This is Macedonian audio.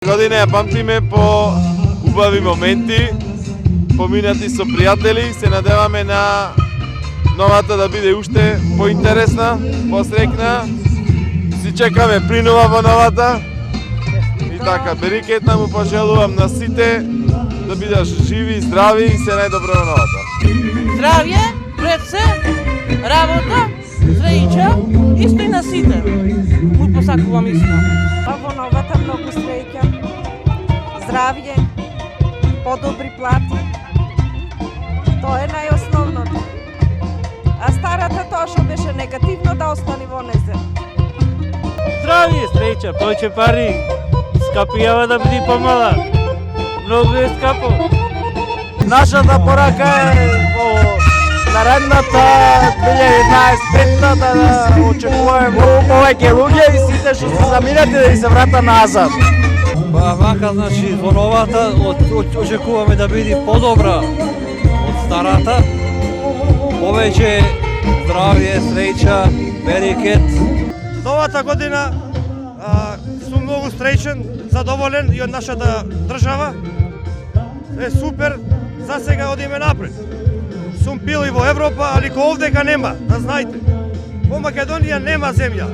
Година ја памтиме по убави моменти, поминати со пријатели, се надеваме на новата да биде уште поинтересна, посрекна. Си чекаме принова во новата. И така, берикетна му пожелувам на сите да бидат живи, здрави и се најдобро во новата. Здравје, пред се, работа, среќа, исто и на сите. Му посакувам исто. Па во новата многу среќа, здравје, подобри плати. Тоа е најосновното. А старата тоа што беше негативно да остани во незе. Здравје, среќа, повеќе пари, скапијава да биде помала. Многу е скапо. Нашата порака е во наредната 2015 да очекуваме многу повеќе луѓе и сите што се заминати да се врата назад. Па вака, значи, во новата очекуваме да биде подобра од старата. Повеќе здравје, среќа, берекет. Новата година сум многу среќен, задоволен и од нашата држава. Е супер, за сега одиме напред. Сум бил и во Европа, али ко овдека нема, да знаете. Во Македонија нема земја.